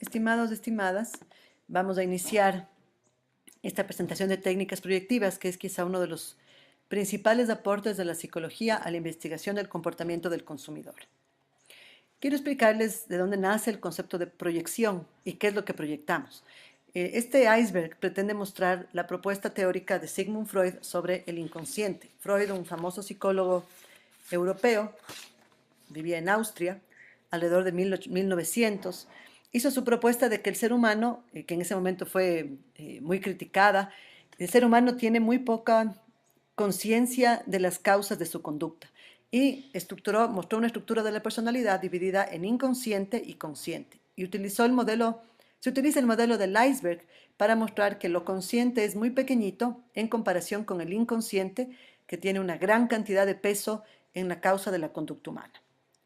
Estimados, estimadas, vamos a iniciar esta presentación de técnicas proyectivas, que es quizá uno de los principales aportes de la psicología a la investigación del comportamiento del consumidor. Quiero explicarles de dónde nace el concepto de proyección y qué es lo que proyectamos. Este iceberg pretende mostrar la propuesta teórica de Sigmund Freud sobre el inconsciente. Freud, un famoso psicólogo europeo, vivía en Austria, alrededor de 1900, hizo su propuesta de que el ser humano, que en ese momento fue muy criticada, el ser humano tiene muy poca conciencia de las causas de su conducta y mostró una estructura de la personalidad dividida en inconsciente y consciente. Y se utiliza el modelo del iceberg para mostrar que lo consciente es muy pequeñito en comparación con el inconsciente, que tiene una gran cantidad de peso en la causa de la conducta humana.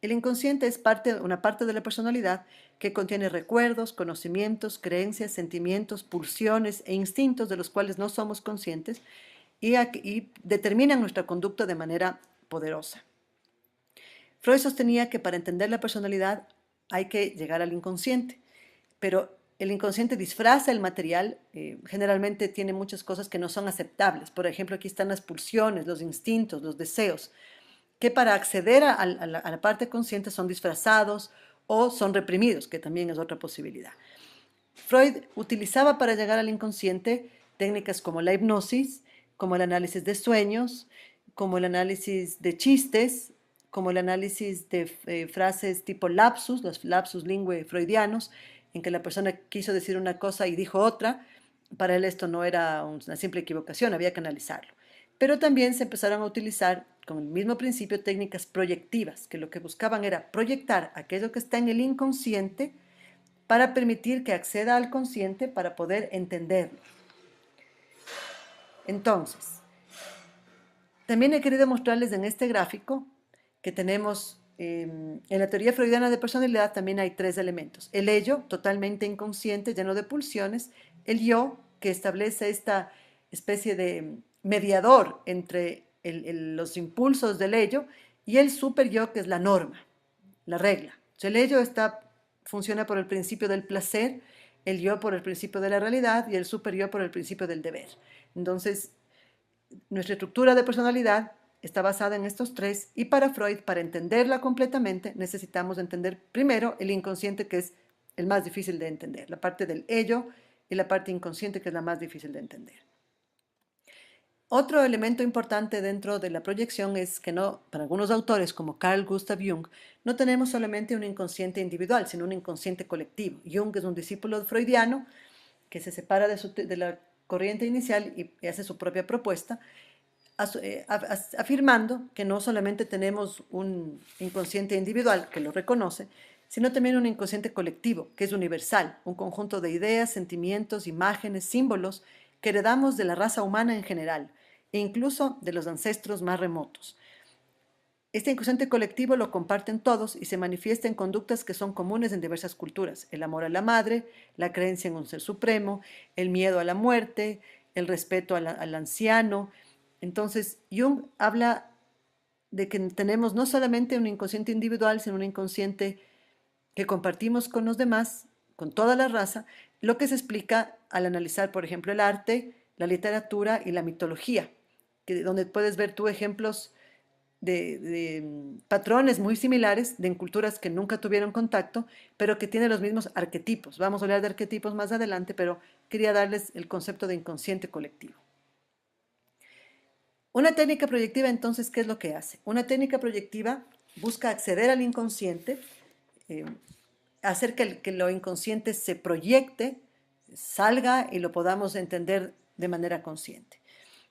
El inconsciente es una parte de la personalidad que contiene recuerdos, conocimientos, creencias, sentimientos, pulsiones e instintos de los cuales no somos conscientes y determinan nuestra conducta de manera poderosa. Freud sostenía que para entender la personalidad hay que llegar al inconsciente, pero el inconsciente disfraza el material, generalmente tiene muchas cosas que no son aceptables. Por ejemplo, aquí están las pulsiones, los instintos, los deseos, que para acceder a la parte consciente son disfrazados o son reprimidos, que también es otra posibilidad. Freud utilizaba para llegar al inconsciente técnicas como la hipnosis, como el análisis de sueños, como el análisis de chistes, como el análisis de frases tipo lapsus, los lapsus lingüe freudianos, en que la persona quiso decir una cosa y dijo otra. Para él esto no era una simple equivocación, había que analizarlo. Pero también se empezaron a utilizar, con el mismo principio, técnicas proyectivas, que lo que buscaban era proyectar aquello que está en el inconsciente para permitir que acceda al consciente para poder entenderlo. Entonces, también he querido mostrarles en este gráfico que tenemos, en la teoría freudiana de personalidad también hay tres elementos. El ello, totalmente inconsciente, lleno de pulsiones. El yo, que establece esta especie de mediador entre los impulsos del ello, y el super yo, que es la norma, la regla. El ello funciona por el principio del placer, el yo por el principio de la realidad y el super yo por el principio del deber. Entonces, nuestra estructura de personalidad está basada en estos tres, y para Freud, para entenderla completamente, necesitamos entender primero el inconsciente, que es el más difícil de entender, la parte del ello, y la parte inconsciente, que es la más difícil de entender. Otro elemento importante dentro de la proyección es que para algunos autores como Carl Gustav Jung, no tenemos solamente un inconsciente individual, sino un inconsciente colectivo. Jung es un discípulo freudiano que se separa de la corriente inicial y hace su propia propuesta, afirmando que no solamente tenemos un inconsciente individual que lo reconoce, sino también un inconsciente colectivo, que es universal, un conjunto de ideas, sentimientos, imágenes, símbolos que heredamos de la raza humana en general, e incluso de los ancestros más remotos. Este inconsciente colectivo lo comparten todos y se manifiesta en conductas que son comunes en diversas culturas: el amor a la madre, la creencia en un ser supremo, el miedo a la muerte, el respeto al anciano. Entonces, Jung habla de que tenemos no solamente un inconsciente individual, sino un inconsciente que compartimos con los demás, con toda la raza, lo que se explica al analizar, por ejemplo, el arte, la literatura y la mitología, donde puedes ver tú ejemplos de patrones muy similares en culturas que nunca tuvieron contacto, pero que tienen los mismos arquetipos. Vamos a hablar de arquetipos más adelante, pero quería darles el concepto de inconsciente colectivo. Una técnica proyectiva, entonces, ¿qué es lo que hace? Una técnica proyectiva busca acceder al inconsciente, hacer que lo inconsciente se proyecte, salga y lo podamos entender de manera consciente.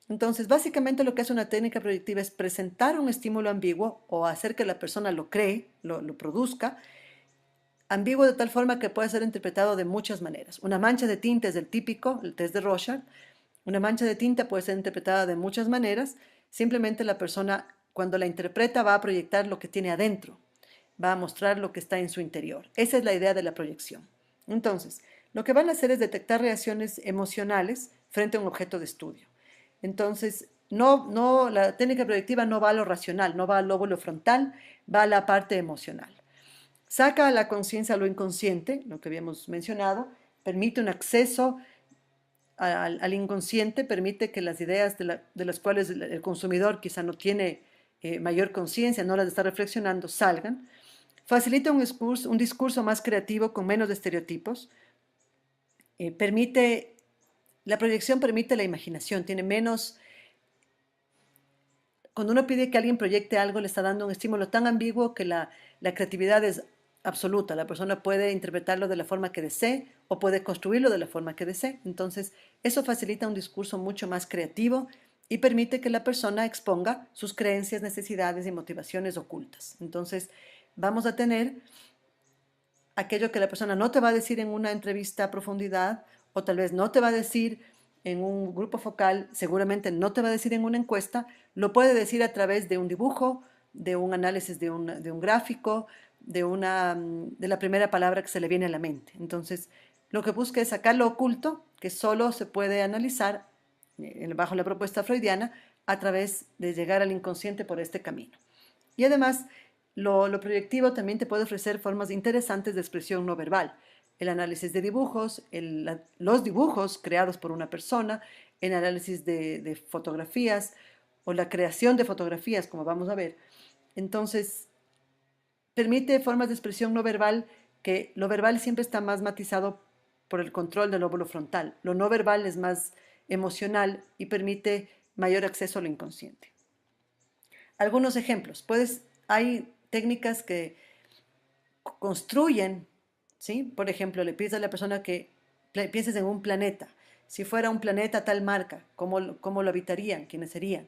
Entonces, básicamente lo que hace una técnica proyectiva es presentar un estímulo ambiguo o hacer que la persona lo cree, lo produzca, ambiguo de tal forma que puede ser interpretado de muchas maneras. Una mancha de tinta es el típico, el test de Rorschach. Una mancha de tinta puede ser interpretada de muchas maneras. Simplemente la persona, cuando la interpreta, va a proyectar lo que tiene adentro, va a mostrar lo que está en su interior. Esa es la idea de la proyección. Entonces, lo que van a hacer es detectar reacciones emocionales frente a un objeto de estudio. Entonces, la técnica proyectiva no va a lo racional, no va al lóbulo frontal, va a la parte emocional. saca a la conciencia lo inconsciente, lo que habíamos mencionado, permite un acceso al inconsciente, permite que las ideas de las cuales el consumidor quizá no tiene mayor conciencia, no las está reflexionando, salgan. Facilita un discurso más creativo con menos estereotipos. La proyección permite la imaginación, tiene menos. Cuando uno pide que alguien proyecte algo, le está dando un estímulo tan ambiguo que la creatividad es absoluta. La persona puede interpretarlo de la forma que desee o puede construirlo de la forma que desee. Entonces, eso facilita un discurso mucho más creativo y permite que la persona exponga sus creencias, necesidades y motivaciones ocultas. Entonces, vamos a tener aquello que la persona no te va a decir en una entrevista a profundidad o tal vez no te va a decir en un grupo focal, seguramente no te va a decir en una encuesta, lo puede decir a través de un dibujo, de un análisis de un gráfico, de la primera palabra que se le viene a la mente. Entonces, lo que busca es sacar lo oculto, que solo se puede analizar bajo la propuesta freudiana a través de llegar al inconsciente por este camino. Y además, lo proyectivo también te puede ofrecer formas interesantes de expresión no verbal. El análisis de dibujos, los dibujos creados por una persona, el análisis de fotografías o la creación de fotografías, como vamos a ver. Entonces, permite formas de expresión no verbal que lo verbal siempre está más matizado por el control del lóbulo frontal. Lo no verbal es más emocional y permite mayor acceso a lo inconsciente. Algunos ejemplos. Hay técnicas que construyen, ¿sí? Por ejemplo, le pides a la persona que pienses en un planeta. Si fuera un planeta tal marca, ¿cómo lo habitarían? ¿Quiénes serían?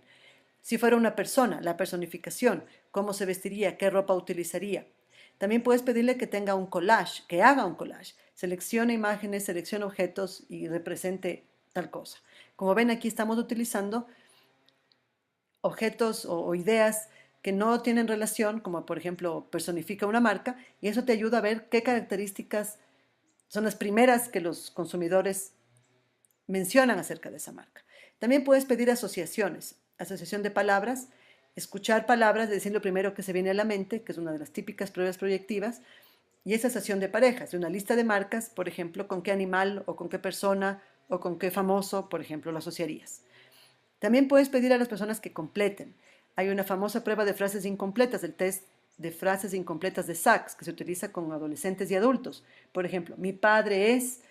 Si fuera una persona, la personificación, ¿cómo se vestiría? ¿Qué ropa utilizaría? También puedes pedirle que tenga un collage, que haga un collage. Seleccione imágenes, seleccione objetos y represente tal cosa. Como ven, aquí estamos utilizando objetos o ideas que no tienen relación, como por ejemplo personifica una marca, y eso te ayuda a ver qué características son las primeras que los consumidores mencionan acerca de esa marca. También puedes pedir asociaciones, asociación de palabras, escuchar palabras, decir lo primero que se viene a la mente, que es una de las típicas pruebas proyectivas, y esa asociación de parejas, de una lista de marcas, por ejemplo, con qué animal o con qué persona o con qué famoso, por ejemplo, lo asociarías. También puedes pedir a las personas que completen. Hay una famosa prueba de frases incompletas, el test de frases incompletas de Sachs, que se utiliza con adolescentes y adultos. Por ejemplo, mi padre es,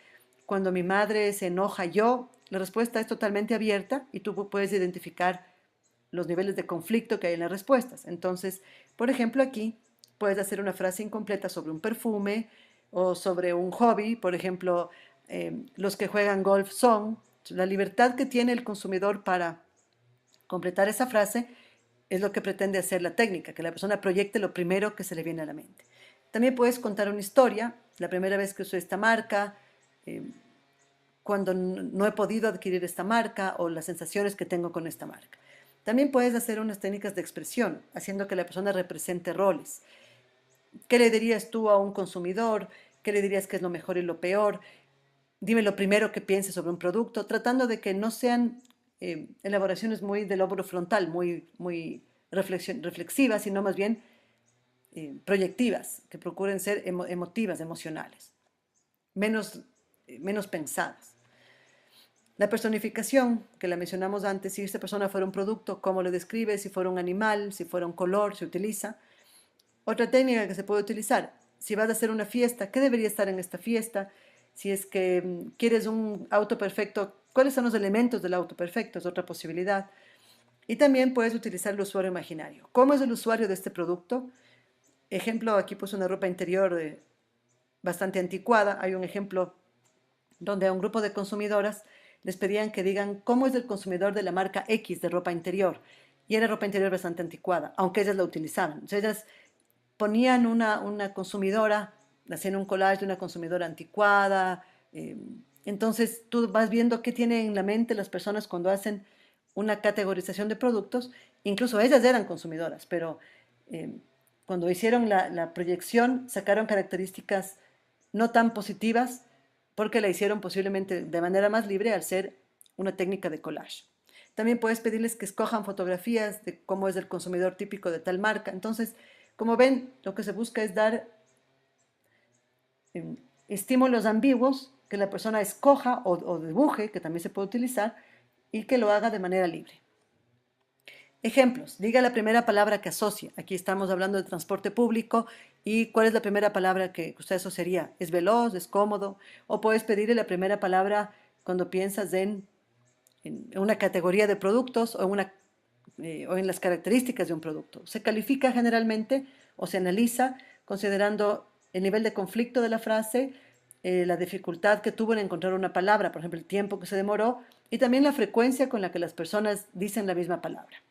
cuando mi madre se enoja yo, la respuesta es totalmente abierta y tú puedes identificar los niveles de conflicto que hay en las respuestas. Entonces, por ejemplo, aquí puedes hacer una frase incompleta sobre un perfume o sobre un hobby. Por ejemplo, los que juegan golf son. La libertad que tiene el consumidor para completar esa frase es lo que pretende hacer la técnica, que la persona proyecte lo primero que se le viene a la mente. También puedes contar una historia, la primera vez que usé esta marca, cuando no he podido adquirir esta marca o las sensaciones que tengo con esta marca. También puedes hacer unas técnicas de expresión, haciendo que la persona represente roles. ¿Qué le dirías tú a un consumidor? ¿Qué le dirías que es lo mejor y lo peor? Dime lo primero que pienses sobre un producto, tratando de que no sean elaboraciones muy del lóbulo frontal, muy reflexivas, sino más bien proyectivas, que procuren ser emotivas, emocionales, menos pensadas. La personificación, que la mencionamos antes, si esta persona fuera un producto, ¿cómo lo describe? Si fuera un animal, si fuera un color, se utiliza. Otra técnica que se puede utilizar, si vas a hacer una fiesta, ¿qué debería estar en esta fiesta? Si es que quieres un auto perfecto, ¿cuáles son los elementos del auto perfecto? Es otra posibilidad. Y también puedes utilizar el usuario imaginario. ¿Cómo es el usuario de este producto? Ejemplo, aquí puse una ropa interior bastante anticuada. Hay un ejemplo donde a un grupo de consumidoras les pedían que digan cómo es el consumidor de la marca X de ropa interior. Y era ropa interior bastante anticuada, aunque ellas la utilizaban. Entonces ellas ponían una consumidora, hacían un collage de una consumidora anticuada. Entonces tú vas viendo qué tienen en la mente las personas cuando hacen una categorización de productos. Incluso ellas eran consumidoras, pero cuando hicieron la proyección sacaron características no tan positivas porque la hicieron posiblemente de manera más libre al ser una técnica de collage. También puedes pedirles que escojan fotografías de cómo es el consumidor típico de tal marca. Entonces, como ven, lo que se busca es dar estímulos ambiguos que la persona escoja o dibuje, que también se puede utilizar, y que lo haga de manera libre. Ejemplos, diga la primera palabra que asocia. Aquí estamos hablando de transporte público y ¿cuál es la primera palabra que usted asociaría? ¿Es veloz? ¿Es cómodo? O puedes pedirle la primera palabra cuando piensas en una categoría de productos o en las características de un producto. Se califica generalmente o se analiza considerando el nivel de conflicto de la frase, la dificultad que tuvo en encontrar una palabra, por ejemplo, el tiempo que se demoró y también la frecuencia con la que las personas dicen la misma palabra.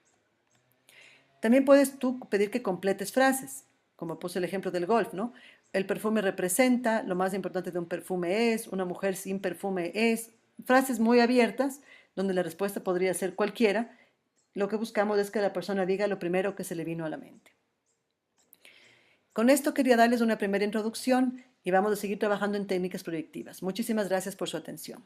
También puedes tú pedir que completes frases, como puse el ejemplo del golf, ¿no? El perfume representa, lo más importante de un perfume es, una mujer sin perfume es, frases muy abiertas, donde la respuesta podría ser cualquiera. Lo que buscamos es que la persona diga lo primero que se le vino a la mente. Con esto quería darles una primera introducción y vamos a seguir trabajando en técnicas proyectivas. Muchísimas gracias por su atención.